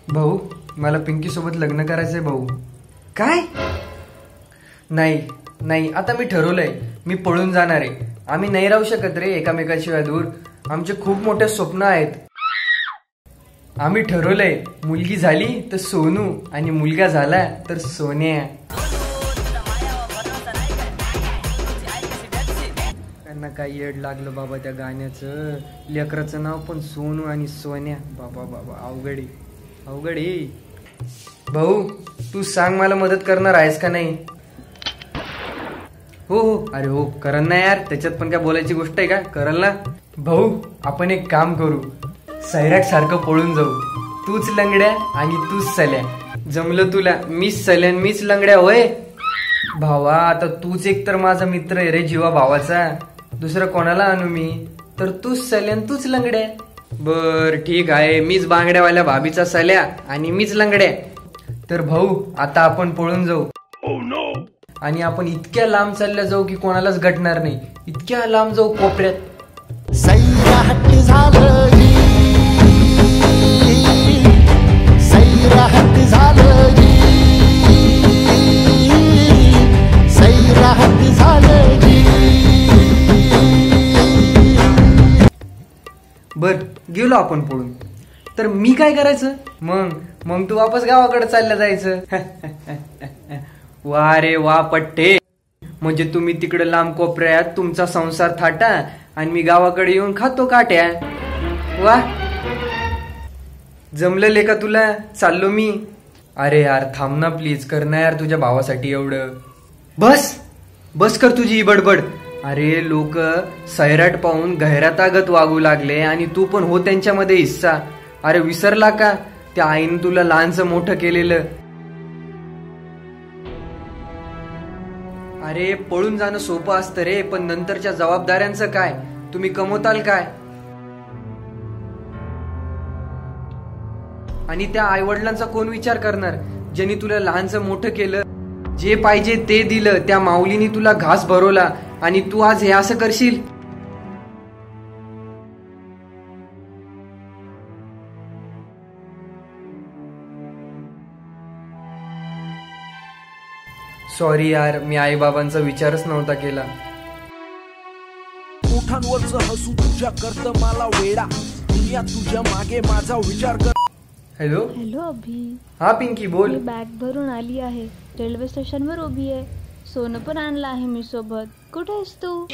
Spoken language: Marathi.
भाऊ, मला पिंकी सोबत लग्न करायचंय भाऊ. काय? नाही नाही, आता मी ठरवलंय, मी पळून जाणार आहे. आम्ही नाही राहू शकत रे एकामेकाशिवाय दूर. आमचे खूप मोठे स्वप्न आहेत. आम्ही ठरवलंय, मुलगी झाली तर सोनू आणि मुलगा झाला तर सोन्या. त्यांना काय येड लागलं बाबा त्या गाण्याचं. लेकराचं नाव पण सोनू आणि सोन्या. बाबा बाबा, अवघडी अवघडी. भाऊ, तू सांग, मला मदत करणार आहेस का नाही? हो हो, अरे हो, करल ना यार, त्याच्यात पण काय बोलायची गोष्ट आहे का? करल ना भाऊ. आपण एक काम करू, सैराट सारखं पळून जाऊ. तूच लंगड्या आणि तूच सल्या. जमलं तुला? मीच सल्यान मीच लंगड्या होय भावा. आता तूच एक तर माझा मित्र आहे रे, जीवा भावाचा. दुसरं कोणाला आणू मी? तर तूच सल्यान तूच लंगड्या. बर ठीक आहे, मीच बांगड्यावाल्या भाभीचा सल्या आणि मीच लंगड्या. तर भाऊ, आता आपण पळून जाऊ. आणि आपण इतक्या लांब चालल्या जाऊ की कोणालाच गटणार नाही. इतक्या लांब जाऊ, कोपऱ्यात. सैराट झालं, सैराट झालं, सैराट झालं. बर, गेलो आपण पळून. तर मी काय करायचं मग? मग तू वापस गावाकडे चालल्या जायचं. वा रे वा पट्टे. म्हणजे तुम्ही तिकडे लांब कोपऱ्यात तुमचा संसार थाटा आणि मी गावाकडे येऊन खातो काट्या. वा, जमलेले का तुला? चाललो मी. अरे यार थांब ना प्लीज, कर ना यार तुझ्या भावासाठी एवढं. बस बस कर तुझी बडबड. अरे लोक सैराट पाहून गैरातागत वागू लागले आणि तू पण हो त्यांच्यामध्ये हिस्सा. अरे विसरला का त्या आईनं तुला लहानचं मोठं केलेलं? अरे पळून जाणं सोपं असतं रे, पण नंतरच्या जबाबदाऱ्यांचं काय? तुम्ही कमवताल काय? आणि त्या आईवडिलांचा कोण विचार करणार ज्यांनी तुला लहानचं मोठं केलं, जे पाहिजे ते दिलं, त्या माऊलीनी तुला घास भरवला आणि तू आज हे असं करशील? सॉरी यार, मी आई बाबांचा विचारच नव्हता केला. ओठांवरचं हसू तुझ्या करतं मला वेडा. दुनिया तुझ्या मागे माझा विचार कर. हॅलो हॅलो अभि. हा पिंकी बोल. मी बॅग भरून आली आहे, रेल्वे स्टेशनवर उभी आहे. सोनं पण आणलं आहे मी सोबत. कुठे आहेस तू?